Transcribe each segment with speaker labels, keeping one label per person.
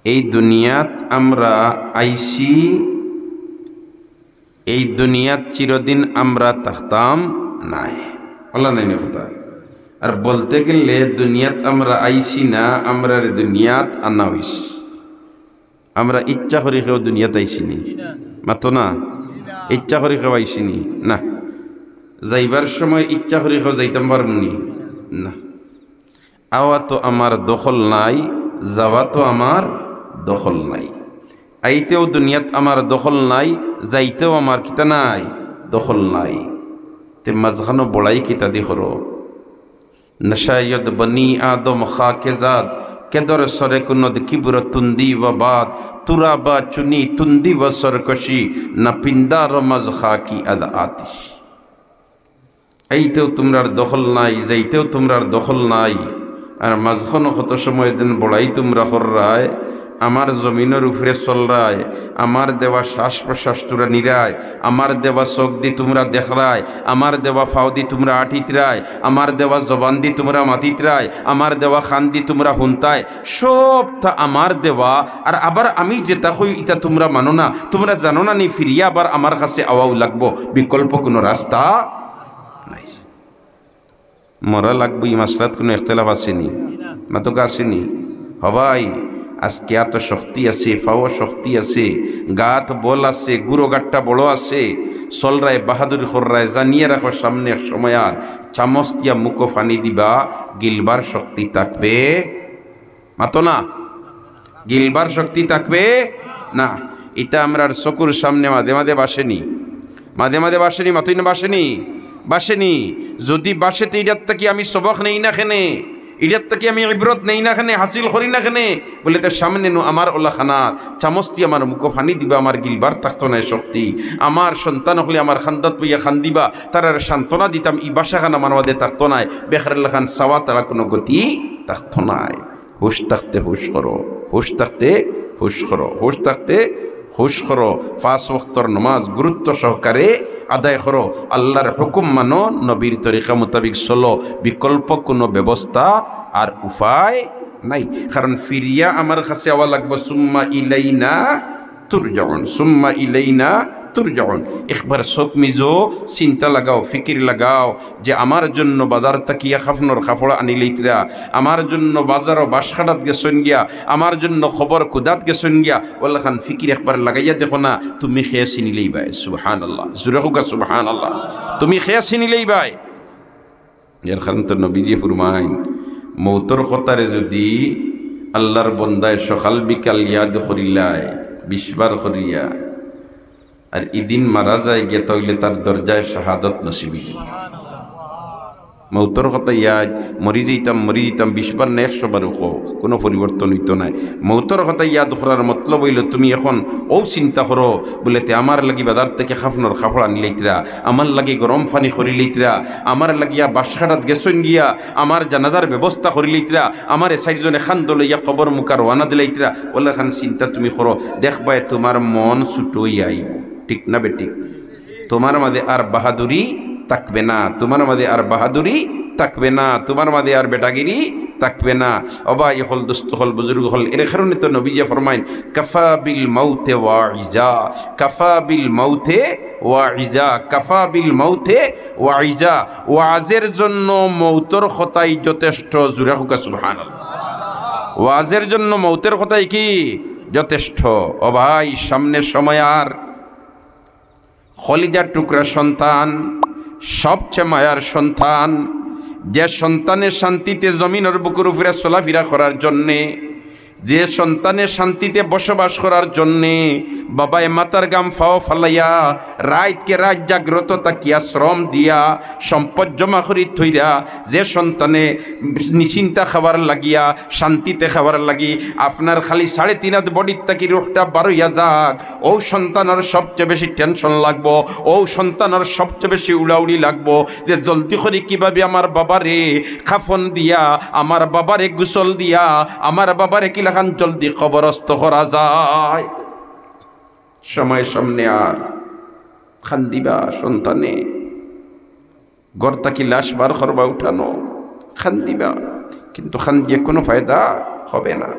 Speaker 1: এই দুনিয়াত আমরা আইসি, এই দুনিয়াত চিরদিন আমরা থাকতাম নাই, বলা নাই না কথা। আর বলতে গেলে দুনিয়াত আমরা আইসি না, আমরা দুনিয়াত আনা হইছি। আমরা ইচ্ছা করি কেউ দুনিয়াত আইসিনি, মাতো না ইচ্ছা করি কেউ আইসিনি না। যাইবার সময় ইচ্ছা করি কেউ যাইতাম পারবনি না। আওয়া তো আমার দখল নাই, যাওয়া তো আমার দখল নাই। আইতেও দুনিয়াত আমার দখল নাই, যাইতেও আমার কিতা নাই, দখল নাই। তে মাঝখানো বড়াই কিতা দি করো। নশায়দ বনি আদম খাকে জাদ কেদর সরে কুনদ কিবর তুন্দি ও বাদ তুরা বা চুনি তুন্দি ও সরকশি না পিন্দার মজ খাকি আদ আতিশ। এইতেও তোমরার দখল নাই, যাইতেও তোমরার দখল নাই। আর মাঝখানো কত সময় দিন বড়াই তোমরা হর্রায়, আমার জমিনের উপরে চলরায়, আমার দেওয়া শ্বাস প্রশ্বাস তোমরা নিরায়, আমার দেওয়া চোখ দি তোমরা দেখরায়, আমার দেওয়া ফাও দি তোমরা আঠিতরায়, আমার দেওয়া জবান দি তোমরা মাতিতরায়, আমার দেওয়া খান দি তোমরা হুনতায়। সব তা আমার দেওয়া। আর আবার আমি যেটা হই এটা তোমরা মানো না, তোমরা জানো না নি ফিরিয়া আবার আমার কাছে আওয়াও লাগবো, বিকল্প কোনো রাস্তা নাই। মরা লাগবো এই মাসলাত কোনো ইখতিলাফ আসেনি, মাতকা আসেনি। হবাই আজকে এত শক্তি আছে, ফাও শক্তি আছে, গাত বল আছে, গুরো গাট্টা বড় আছে, চলরায় বাহাদুরি খররায়। জানিয়ে রাখো সামনে এক সময় আর চামচ দিয়া মুখো ফানি দিবা, গিলবার শক্তি থাকবে মাতো না, গিলবার শক্তি থাকবে না। এটা আমরার চকুর সামনে মাঝে মাঝে বাসেনি, মাঝে মাঝে বাসেনি, মাতই না বাসেনি, বাসেনি। যদি বাসেতে এটার থেকে আমি সবক নেই না খেনে, এটার থেকে আমি ইবরত নেই না খেনে, হাসিল করি না খেনে, বলে তার সামনে নো আমার ওলা খানার চামচটি আমার মুখো ফানি দিবা, আমার গিলবার থাকতো না শক্তি। আমার সন্তান হলে আমার খান্দাত পাইয়া খান দিবা, তার সান্ত্বনা দিতাম, ই বাসা খান আমার মাঝে থাকতো নাই, বেখারুল্লাহ খান সাওয়া তারা কোনো গতি থাকতো নাই। হুশ থাকতে হুশ করো, হুশ থাকতে হুশ করো, হুশ থাকতে হুশ করো। 5 ওয়াক্তের নামাজ গুরুত্ব সহকারে আদায় করো, আল্লাহর হুকুম মানো, নবীর তরিকা মোতাবিক চলো, বিকল্প কোনো ব্যবস্থা আর উপায় নাই। কারণ ফিরিয়া আমার কাছে আওয়া লাগবে, সুম্মা ইলাইনা তুরজাউন, সুম্মা ইলাইনা তুরজাউন। একবার চোখ মিজো, চিন্তা লাগাও, ফিকির লাগাও যে আমার জন্য বাজার তাকিয়া খাফনর খাফড়া আনি লইতরা, আমার জন্য বাজারও বাসখাটাত গেছেন গিয়া, আমার জন্য খবর কুদাত গেছেন গিয়া। ওল্লা খান ফিকির একবার লাগাইয়া দেখো না, তুমি খেয়ে চিনিলেই বাই। সুবহানাল্লাহ, জোরে হোক সুবহানাল্লাহ। তুমি খেয়ে চিনিলেই বাই। এর কারণ তো নবীজি ফরমাইন, মৌতর কথারে যদি আল্লাহর বন্দায় সকাল বিকাল ইয়াদ করিলায়, 20 বার করিয়া, আর ইদিন মারা যায় গিয়ে তাইলে তার দরজায় শাহাদত নসিবি। মৌতর কথা ইয়াদ মরি যেতাম 20 বার না 100 বার কোনো পরিবর্তন হইত নাই। মৌতর কথা ইয়াদ করার মতলব হইল তুমি এখন ও চিন্তা করো, বলে আমার লাগি বাজার থেকে খাফনর খাফড়া নিলাইতরা, আমার লাগি গরম পানি করিলাইতরা, আমার লাগিয়া বাসখাটাত গেছন গিয়া আমার জানাজার ব্যবস্থা করিলাইতরা, আমার 4 জনে খান্দ লইয়া কবর মুখা রওনা দিলাইতরা। ওলা খান চিন্তা তুমি করো, দেখবাই তোমার মন ছুটোই আইব। ঠিক না বেঠিক? তোমার মাঝে আর বাহাদুরি থাকবে না, তোমার মাঝে আর বাহাদুরি থাকবে না, তোমার মাঝে আর বেটাগিরি থাকবে না। অবাই হল, দুস্থ হল, বুজুর্গ হল। এর কারণে তো নবী যে ফরমাইন, কাফা বিল মাউতে ওয়াইজা, কাফা বিল মাউতে ওয়াইজা, কাফা বিল মাউতে ওয়াইজা। ওয়াজের জন্য মৌতর কথাই যথেষ্ট। জুরে হুকা সুবহানাল্লাহ। ওয়াজের জন্য মৌতের কথাই কি যথেষ্ট। ও ভাই, সামনের সময় আর খলিজার টুকরা সন্তান, সবচেয়ে মায়ার সন্তান, যে সন্তানের শান্তিতে জমিনের বুকের উপরে চলাফেরা করার জন্যে, যে সন্তানের শান্তিতে বসবাস করার জন্যে বাবায় মাতার গাম ফাও ফালাইয়া রাতকে রাত জাগ্রত তাকিয়া শ্রম দিয়া সম্পদ জমা করি থইরা, যে সন্তানে নিশ্চিন্তা খাবার লাগিয়া শান্তিতে খাবার লাগি আপনার খালি 3.5 হাত বডির তাকি রোগটা বারইয়া যাক, ও সন্তানের সবচেয়ে বেশি টেনশন লাগবো, ও সন্তানের সবচেয়ে বেশি উড়াউড়ি লাগবো যে জলদি করে কিভাবে আমার বাবারে খাফন দিয়া, আমার বাবারে গোসল দিয়া, আমার বাবারে কি লাগান জলদি কবরস্থ করা যায়। সময় সামনে আর খান দিবা সন্তানে, ঘর তাকি লাশ বার করবা উঠানো, খান দিবা, কিন্তু খান দিয়ে কোনো ফায়দা হবে না।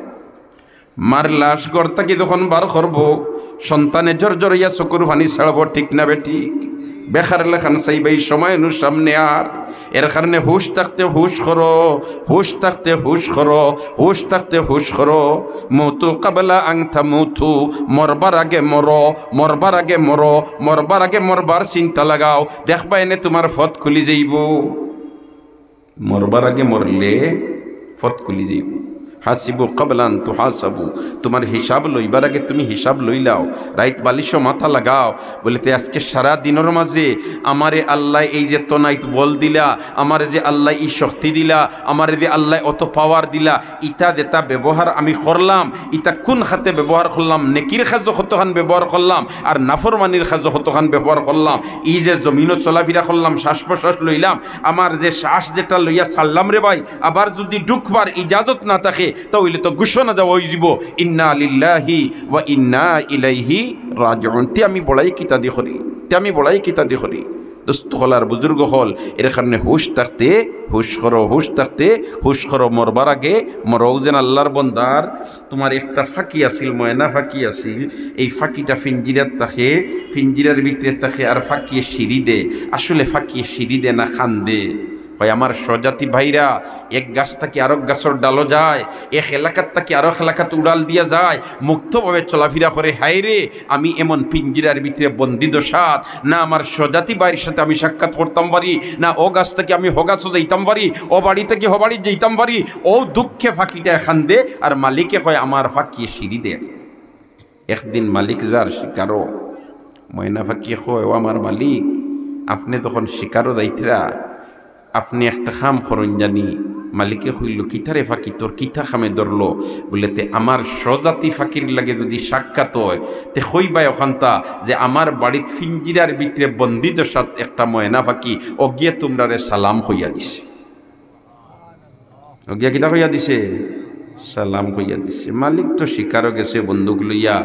Speaker 1: মার লাশ ঘর থেকে যখন বার করব সন্তানে জর্জরিয়া চকুর পানি ছাড়ব, ঠিক না বেঠিক? বেকার লেখান চাইবে এই সময় নু সামনে। আর এর কারণে হুশ থাকতে হুশ করো, হুশ থাকতে হুশ করো, হুশ থাকতে হুশ করো। মতু কাবলা আংথা মুথু, মরবার আগে মরো, মরবার আগে মরো, মরবার আগে মরবার চিন্তা লাগাও, দেখবা এনে তোমার ফত খুলি যাইব। মরবার আগে মরলে ফত খুলি যাইব। হাসিবু কবলান তু হাসাবু, তোমার হিসাব লইবার আগে তুমি হিসাব লইলাও। রাইত বালিশও মাথা লাগাও, বলিতে আজকে সারা দিনের মাঝে আমারে আল্লাহ এই যে তনাইত বল দিলা, আমারে যে আল্লাহ এই শক্তি দিলা, আমারে যে আল্লাহ অত পাওয়ার দিলা, ইটা যেটা ব্যবহার আমি করলাম, ইটা কোন খাতে ব্যবহার করলাম? নেকির খাজ কতখান ব্যবহার করলাম আর নাফরমানির খাজ কতখান ব্যবহার করলাম? এই যে জমিনও চলাফেরা করলাম, শ্বাস প্রশ্বাস লইলাম, আমার যে শ্বাস যেটা লইয়া ছাড়লাম রে ভাই, আবার যদি ঢুকবার ইজাজত না থাকে তাহলে তো ঘোষণা দেওয়া হয়ে যাব ইন্না লিল্লাহি ওয়া ইন্না ইলাইহি রাজিউন। তে আমি বড়াই কিতা দি করি, তে আমি বড়াই কিতা দি করি। দোস্ত হল আর বুজুর্গ হল, এর কারণে হুশ থাকতে হুশ করো, হুশ থাকতে হুশ করো। মরবার আগে মরও যেন আল্লাহর বন্দার। তোমার একটা ফাঁকি আসিল, ময়না ফাঁকি আসিল, এই ফাঁকিটা ফিঞ্জিরার থাকে, ফিঞ্জিরার ভিতরে থাকে, আর ফাঁকিয়ে সিঁড়ি দে। আসলে ফাঁকিয়ে সিঁড়ি দে না খান দে। ভাই আমার স্বজাতি ভাইরা, এক গাছ থেকে আরেক গাছের ডালও যায়, এক এলাকার থেকে আরেক এলাকাতে উড়াল দিয়া যায়, মুক্তভাবে চলাফেরা করে। হায় রে, আমি এমন পিঞ্জিরার ভিতরে বন্দি দশাত, না আমার স্বজাতি ভাইয়ের সাথে আমি সাক্ষাৎ করতাম পারি, না ও গাছ থেকে আমি হ গাছও যাইতাম পারি, ও বাড়ি থেকে হ বাড়ি যাইতাম পারি। ও দুঃখে ফাঁকিটা এখান দে, আর মালিকে হয় আমার ফাঁকিয়ে সিঁড়ি দে। একদিন মালিক যার শিকারও ময়না ফাঁকিয়ে হয়, ও আমার মালিক, আপনি তখন শিকারও যাইতরা, আপনি একটা খাম করুন জানি। মালিকে হইল কিতারে ফাঁকি, তোর কিতা খামে ধরলো? বলেতে আমার স্বজাতি ফাঁকির লাগে যদি সাক্ষাৎ হয়, তে হইবাই ওখানটা যে আমার বাড়ির ফিঞ্জিরার ভিতরে বন্দিত সাথ একটা ময়না ফাঁকি অগিয়ে তোমরা রে সালাম হইয়া দিছে। অগিয়া কিতা হইয়া দিছে? সালাম হইয়া দিছে। মালিক তো শিকারও গেছে বন্দুক লইয়া,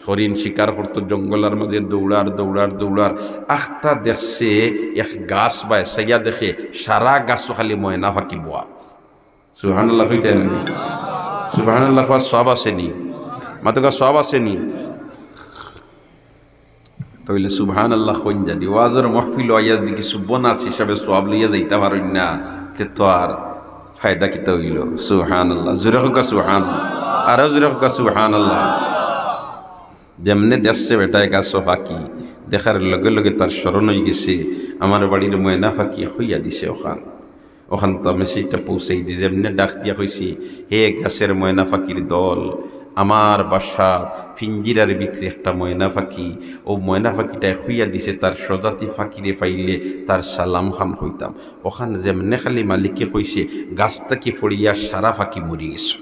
Speaker 1: হরিণ শিকার করতো জঙ্গলের মাঝে, দৌড়ার দৌড়ার দৌড়ার আখটা দেখছে এক গাছ বায় সাইয়া দেখে সারা গাছও খালি ময়না ফাঁকি বোয়া। সুবহানাল্লাহ হইতে না? সুবহানাল্লাহ হওয়ার সব আসেনি, মাতকা সব আসেনি। তাহলে সুবহানাল্লাহ কইন জানি ওয়াজের মহফিল আইয়া দিকে সুবনাস হিসাবে সব লইয়া যাইতে পারেন না, তে তো আর ফায়দা কিতা হইল? সুবহানাল্লাহ, জোরে হোক সুবহানাল্লাহ, আরো জোরে হোক সুবহানাল্লাহ। যেমনে দেখছে বেটায় গাছ ফাঁকি দেখার লগে লগে তার স্মরণ হয়ে গেছে আমার বাড়ির ময়না ফাঁকি হইয়া দিছে। ওখান তো আমি সেইটা পৌঁছাই দিই, যেমনে ডাক দিয়া কইছি, হে গাছের ময়না ফাঁকির দল, আমার বাসা ফিঞ্জিরার ভিতরে একটা ময়না ফাঁকি, ও ময়না ফাঁকিটা হইয়া দিছে, তার স্বজাতি ফাঁকিরে পাইলে তার সালাম খান হইতাম। ওখানে যেমনে খালি মালিককে কইছে গাছটাকে ফড়িয়া সারা ফাঁকি মরি গেছে।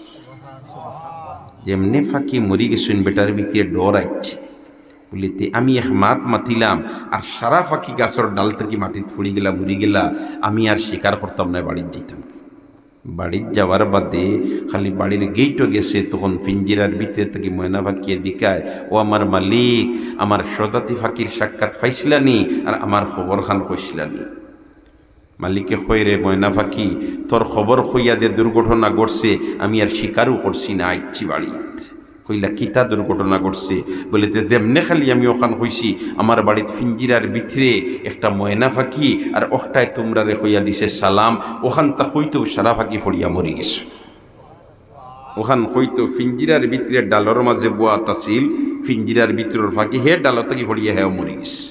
Speaker 1: যেমনি ফাঁকি মরি গেছেন বেটার ভিতরে ডর আইছে। বলিতে আমি এক মাত মাতিলাম, আর সারা ফাঁকি গাছের ডাল থেকে মাটিত ফুড়ি গেলা, মরি গেলা। আমি আর শিকার করতাম না, বাড়ির যেতাম। বাড়ির যাওয়ার বাদে খালি বাড়ির গেটও গেছে, তখন পিঞ্জিরার ভিতরে থেকে ময়না ফাঁকিয়ে দিকায়, ও আমার মালিক, আমার স্বজাতি ফাঁকির সাক্ষাৎ পাইছিলানি আর আমার খবর খান কইছিলানি। মালিকে কই, রে ময়না ফাঁকি, তোর খবর হইয়া যে দুর্ঘটনা ঘটছে আমি আর স্বীকারও করছি না, আইছি বাড়িত। কইলা কিতা দুর্ঘটনা ঘটছে? বলিতে যেমনে খালি আমি ওখান হইছি, আমার বাড়িত ফিঞ্জিরার ভিতরে একটা ময়না ফাঁকি, আর ওটায় তোমরা রে হইয়া দিছে সালাম। ওখানটা হইতেও সারা ফাঁকি ফড়িয়া মরি গেছে। ওখান হইতো ফিঞ্জিরার ভিতরে ডালর মাঝে বোয়া তাছিল, ফিঞ্জিরার ভিতরের ফাঁকি, হে ডালত থেকে ফড়িয়া হেও মরি গেছে।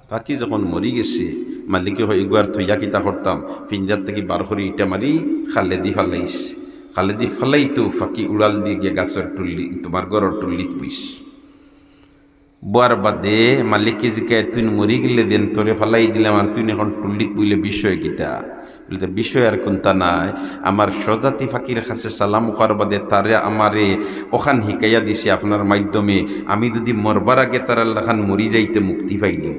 Speaker 1: ফাঁকি যখন মরি গেছে, মালিকে হয়ে গুয়ার থইয়া কিতা করতাম, পিঞ্জার থেকে বার করে ইটা মারি খালে দি ফালাইস, খালে দি ফালাই তো ফাঁকি উড়াল দিয়ে গিয়ে গাছের টুল্লি, তোমার গড়ের টুল্লিত বইস। বোয়ার বাদে মালিককে জিকায়, তুই মরি গেলে দেন তোরে ফালাই দিলাম, আর তুই এখন টুল্লিত বইলে বিষয় কিতা? বলতে বিষয় আর কোনটা নাই, আমার স্বজাতি ফাঁকির কাছে সালাম করার বাদে তারে আমারে ওখান হিকাইয়া দিছে আপনার মাধ্যমে, আমি যদি মরবার আগে তারা খান মরি যাইতে মুক্তি পাইলাম।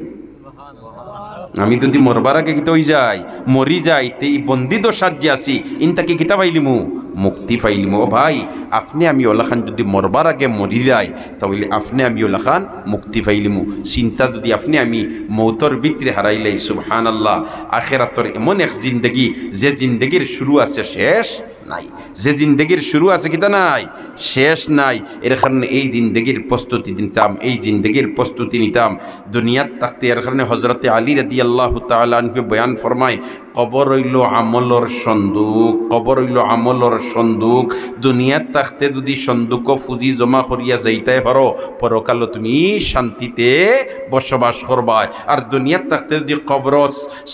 Speaker 1: আমি যদি মরবার আগে কিতা হই যাই, মরি যাইতে এই বন্দিত সাজ্যে আছি, ইনতাকে কিতা পাইলিমু? মুক্তি পাইলিমু। ও ভাই, আপনি আমি ওলাখান যদি মরবার আগে মরি যাই, তাহলে আপনি আমি ওলাখান মুক্তি পাইলিমু। চিন্তা যদি আপনি আমি মৌতর ভিতরে হারাইলাই, সুবহানাল্লাহ, আখেরাতর এমন এক জিন্দগি যে জিন্দগির শুরু আছে শেষ নাই। যে জিন্দগির শুরু আছে কিতা নাই, শেষ নাই। এর কারণে এই জিন্দগির প্রস্তুতি নিতাম, এই জিন্দগির প্রস্তুতি নিতাম দুনিয়ার থাকতে। এর কারণে হজরতে আলী রাদিয়াল্লাহু তাআলা আনহু বয়ান ফরমায়, কবর হইল আমলর সন্দুক, কবর হইল আমলর সন্দুক। দুনিয়ার থাকতে যদি সন্দুক ফুজি জমা করিয়া যাইতে পারো, পরকালে তুমি শান্তিতে বসবাস করবা। আর দুনিয়ার থাকতে যদি কবর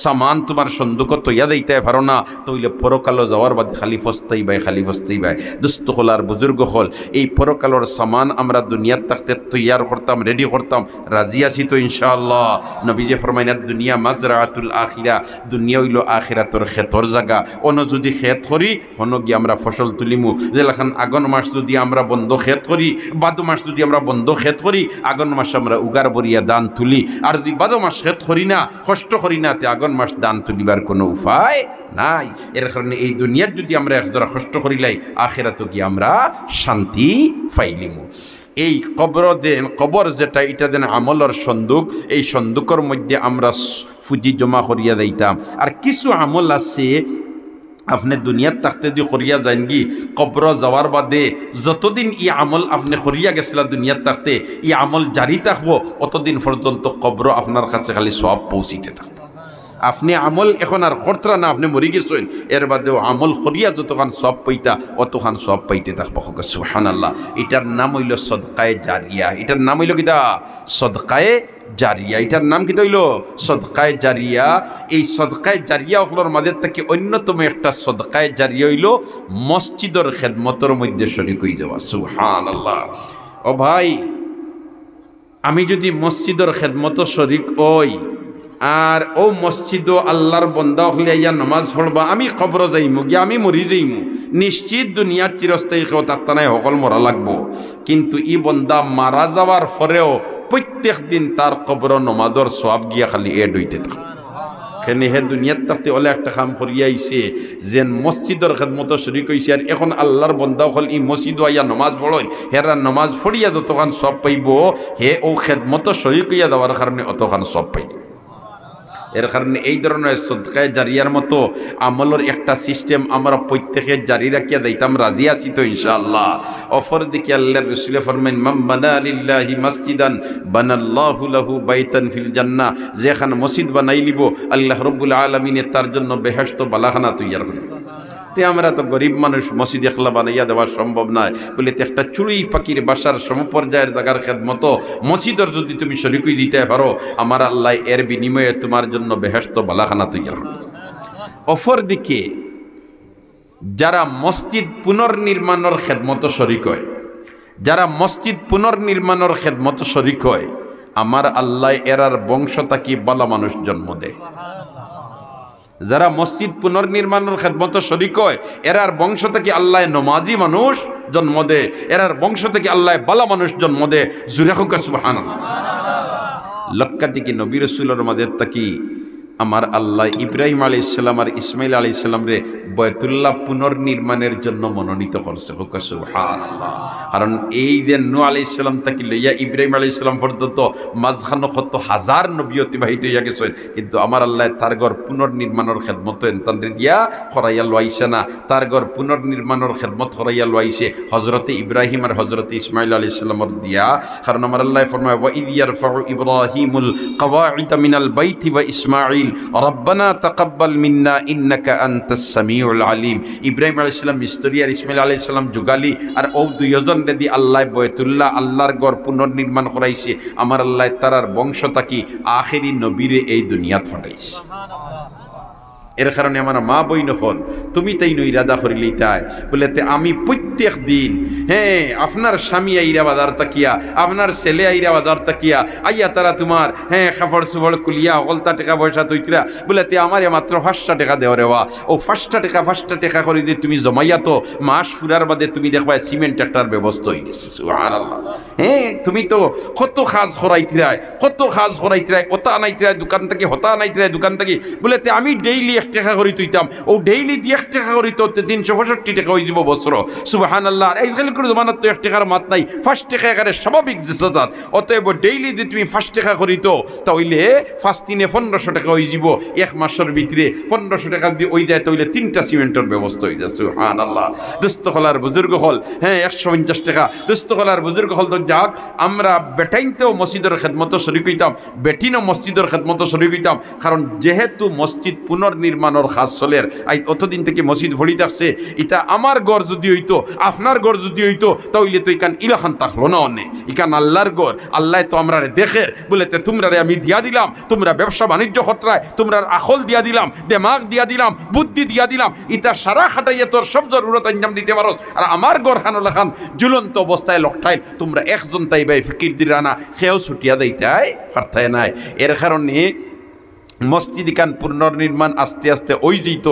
Speaker 1: সামান তোমার সন্দুক তৈয়া যাইতে পারো না, তইলে পরকালে যাওয়ার বাদে খালি ফস্তাই বাই, খালি ফস্তাই বাই। দুস্থ হল আর বুজুর্গ হল, এই পরকালের সামান আমরা দুনিয়ার থাকতে তৈয়ার করতাম, রেডি করতাম, রাজি আছি তো ইনশাআল্লাহ। নবীজি ফরমাইনা দুনিয়া মাজরাতুল আখিরা, দুনিয়া হইল আখিরাতর ক্ষেতর জায়গা। অন্য যদি ক্ষেত করি হন গিয়ে আমরা ফসল তুলিমু। যেলাখান আগন মাস যদি আমরা বন্ধ ক্ষেত করি, বাদু মাস যদি আমরা বন্ধ ক্ষেত করি, আগন মাস আমরা উগার বরিয়া দান তুলি। আর যদি বাদু মাস ক্ষেত করি না, কষ্ট করি না, তে আগন মাস দান তুলিবার কোনো উপায় নাই। এর কারণে এই দুনিয়ার যদি আমরা একজোড়া কষ্ট করিলাই, আখিরাতে গিয়ে আমরা শান্তি পাইলিমু। এই কবর দেন, কবর যেটা এটা দেন আমলের সন্দুক। এই সন্দুকের মধ্যে আমরা ফুজি জমা করিয়া দিতাম। আর কিছু আমল আছে আপনি দুনিয়ার থাকতে যদি করিয়া যান কি, কবর যাওয়ার বাদে যতদিন ই আমল আপনি করিয়া গেছিলা দুনিয়ার থাকতে, ই আমল জারি থাকবো, অতদিন পর্যন্ত কবর আপনার কাছে খালি সব পৌঁছিতে থাকবো। আপনি আমল এখন আর করতরা না, আপনি মরি গেছেন, এর বাদেও আমল করিয়া যতখান সব পাইতা অতখান সব পাইতে থাকবো। সুবহানাল্লাহ। এটার নাম হইল সদকায়ে জারিয়া। এটার নাম হইল কিতা? সদকায়ে জারিয়া। এটার নাম কি হইল? সদকায়ে জারিয়া। এই সদকায়ে জারিয়া ওগুলোর মাঝে থেকে অন্যতম একটা সদকায়ে জারিয়া হইল মসজিদের খেদমতের মধ্যে শরীক হয়ে যাওয়া। সুবহানাল্লাহ। ও ভাই, আমি যদি মসজিদের খেদমত শরীক হই, আর ও মসজিদ আল্লাহর বন্দা হলে ইয়া নমাজ পড়বা, আমি কবর যাইমু গিয়া আমি মরি যাইমু, নিশ্চিত দুনিয়ার চিরস্থায়ী কেউ থাকতে নাই, সকল মরা লাগবো। কিন্তু ই বন্দা মারা যাওয়ার পরেও প্রত্যেক দিন তার কবর নমাজর সওয়াব গিয়া খালি এড হইতে থাকে। সেখানে হে দুনিয়ার থাকতে হলে একটা কাম করিয়া আইছে, যেন মসজিদের খেদমত শরীক হইছে। আর এখন আল্লাহর বন্দা হল ই মসজিদ আইয়া নমাজ পড়ই, হেরা নমাজ পড়িয়া যতখান সব পাইব, হে ও খেদমত শরীক হইয়া দেওয়ার কারণে অতখান সব পাইব। এর কারণে এই ধরনের সদকায়ে জারিয়ার মতো আমলের একটা সিস্টেম আমরা প্রত্যেকে জারি রাখিয়া দিতাম, রাজি আছি তো ইনশাআল্লাহ। অফর দিকে আল্লাহর রাসূল ফরমাইন, মান বানা লিল্লাহি মসজিদান বানাল্লাহু লাহু বাইতান ফিল জান্নাহ। যেখানে মসজিদ বানাই লিব, আল্লাহ রাব্বুল আলামিনে তার জন্য বেহেশত বালাখানা তৈয়ার করবে। তে আমরা তো গরিব মানুষ, মসজিদ একলা বানাইয়া দেওয়া সম্ভব নয় বলে একটা চুড়ি পাখির বাসার সমপর্যায়ের জায়গার খেদমত মসজিদের যদি তুমি শরীক দিতে পারো, আমার আল্লাহ এর বিনিময়ে তোমার জন্য বেহেশত বালাখানা তৈয়ার করবে। অপর দিকে যারা মসজিদ পুনর্নির্মাণের খেদমত শরীক হয়, যারা মসজিদ পুনর্নির্মাণের খেদমত শরীক হয়, আমার আল্লাহ এরার বংশ থাকি বালা মানুষ জন্ম দেয়। যারা মসজিদ পুনর্নির্মাণের খেদমত শরীক হয়, এরার বংশ থেকে আল্লাহ নমাজি মানুষ জন্ম দেয়, এরার বংশ থেকে আল্লাহ বালা মানুষ জন্ম দেয়। জুরে হোক সুবহানাল্লাহ। লক্ষাধিক নবী রাসূলের মাঝে থাকি আমার আল্লাহ ইব্রাহিম আলাইহিস সালাম আর ইসমাইল আলাইহিস সালাম রে বাইতুল্লাহ পুনর্নির্মাণের জন্য মনোনীত করছে। হোক সুবহানাল্লাহ। কারণ এই যে নূহ আলাইহিস সালাম থেকে লইয়া ইব্রাহিম আলাইহিস সালাম পর্যন্ত মাঝখানে কত হাজার নবী অতিবাহিত হইয়া গেছেন, কিন্তু আমার আল্লাহ তার ঘর পুনর্নির্মাণের খেদমত এনতানরে দিয়া করাইয়া লইছে না, তার ঘর পুনর্নির্মাণের খেদমত করাইয়া লইছে হযরতে ইব্রাহিম আর হযরতে ইসমাইল আলাইহিস সালামের দিয়া। কারণ আমার আল্লাহ ফরমায়, ওয়া ইয ইয়ারফাউ ইব্রাহিমুল কওয়াইদ মিনাল বাইতি ওয়া ইসমাঈল রব্বানা তাকাব্বাল মিন্না ইন্নাকা আনতাস সামিউল আলিম। ইব্রাহিম আলাইহিস সালাম মিস্ত্রি আর ইসমাইল আলাইহিস সালাম যুগালি, আর ও দুইজন রেদি আল্লাহ বাইতুল্লাহ আল্লাহর ঘর পুনর্নির্মাণ করাইছে। আমার আল্লাহ তারার বংশ থাকি আখেরি নবীরে এই দুনিয়াত ফাটাইছে। এর কারণে আমার মা বইন হল, তুমি তাই ইরাদা করিলেই তাই বলে আমি প্রত্যেক দিন, হ্যাঁ, আপনার স্বামী আইরা বাজার তাকিয়া, আপনার ছেলে আইরা বাজার তাকিয়া আইয়া তারা তোমার, হ্যাঁ, খাফড় সুফড় কুলিয়া অগলতা টাকা পয়সা তৈতরা বলে আমার মাত্র 5টা টাকা দেওয়া রেওয়া, ও 5টা টাকা করে যে তুমি জমাইয়া তো মাস ফুরার বাদে তুমি দেখবা সিমেন্ট একটার ব্যবস্থা হয়ে গেছে। সুবহানাল্লাহ। হ্যাঁ, তুমি তো কত কাজ করাইতিরায়, কত কাজ করাইতিরায়, ওতা আনাইতিরায় দোকান থেকে, হতা আনাইতিরায় দোকান থেকে বলে আমি ডেইলি টাকা করে তুইতাম ও ডেইলি 1 টাকা করে তো 365 টাকা হয়ে যাব বছর সুবহানাল্লাহ এই খালি করে জমানত তো 1 টাকার মাত নাই 5 টাকা একারে স্বাভাবিক জিসাত অতএব ডেইলি যদি তুমি 5 টাকা করি তো তাইলে 5 দিনে 1500 টাকা হয়ে যাব এক মাসের ভিতরে 1500 টাকা দিয়ে হয়ে যায় তাইলে 3টা সিমেন্টের ব্যবস্থা হয়ে যায় সুবহানাল্লাহ দোস্ত হলার বুজুর্গ হল হ্যাঁ 150 টাকা দোস্ত হলার বুজুর্গ হল তো যাক আমরা বেটাইনতেও মসজিদের খেদমত শরীক হইতাম বেটিনও মসজিদের খেদমত শরীক হইতাম কারণ যেহেতু মসজিদ পুনর্নির্মাণের কাজ চলের আই অতদিন থেকে মসজিদ ভরি থাকছে এটা আমার ঘর যদি হইতো আপনার ঘর যদি হইতো তাইলে তো ইকান ইলাখান থাকলো না অনে ইকান আল্লাহর ঘর আল্লাহ তো আমরা দেখে বলে তোমরা আমি দিয়া দিলাম তোমরা ব্যবসা বাণিজ্য খতরায় তোমরা আখল দিয়া দিলাম দেমাগ দিয়া দিলাম বুদ্ধি দিয়া দিলাম ইটা সারা খাটাইয়ে তোর সব জরুরত আঞ্জাম দিতে পারো আর আমার ঘর খানো লেখান ঝুলন্ত অবস্থায় লকটাই তোমরা একজন তাইবাই ফিকির দিরা না খেয়েও ছুটিয়া দেইতাই পারতায় নাই এর কারণে মসজিদ খান পুনর্নির্মাণ আস্তে আস্তে ওই যেত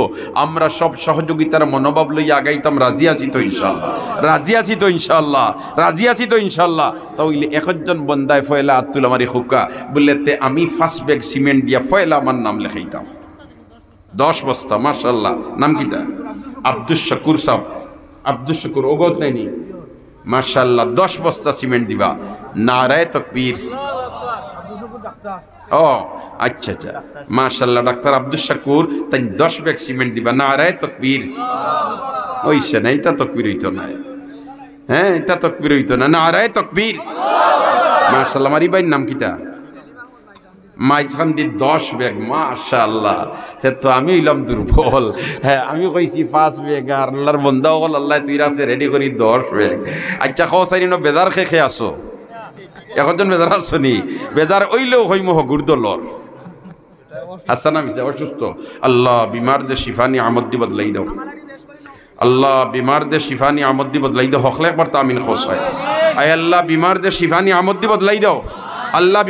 Speaker 1: আমরা সব সহযোগিতার মনোভাব লইয়া আগাইতাম রাজি আছি তো ইনশাল্লাহ রাজি আছি তো ইনশাল্লাহ রাজি আছি তো ইনশাল্লাহ তাইলে একজন বন্দায় ফয়লা আতুল আমারি হুকা বললেতে আমি 1 ব্যাগ সিমেন্ট দিয়া ফয়লা আমার নাম লেখাইতাম 10 বস্তা মাশাআল্লাহ নাম কিটা আব্দুল শাকুর সাহেব আব্দুল শাকুর ওগত নাইনি মাশাআল্লাহ 10 বস্তা সিমেন্ট দিবা নারায়ে তাকবীর ও আচ্ছা আচ্ছা মাশাআল্লাহ ডাক্তার আব্দুল শাকুর তাই 10 ব্যাগ সিমেন্ট দিবা নারায়ে তাকবীর ওইসে না এটা তাকবীর হইতো না হ্যাঁ এটা তাকবীর হইতো না নারায়ে তাকবীর মাশাআল্লাহ মারি ভাইয়ের নাম কিটা মাইখান দি 10 ব্যাগ মাশাআল্লাহ তো আমি হইলাম দুর্বল হ্যাঁ আমি কইছি 5 ব্যাগ আর আল্লাহর বান্দা হল আল্লাহ তুই রাসে রেডি করি 10 ব্যাগ আচ্ছা খোসাইন বেদার খেয়ে আসো একজন বেদার আসনি বেদার ওইলেও হইম গুরদলর হাসানা মিশা অসুস্থ আল্লাহ বিমার দে শিফানি আমদ্দি বদলাই দাও আল্লাহ বিমার দে শিফানি আমদ্দি বদলাই দাও হকলে একবার তামিন খোসাই আয় আল্লাহ বিমার দে শিফানি আমদ্দি বদলাই দাও আল্লাহ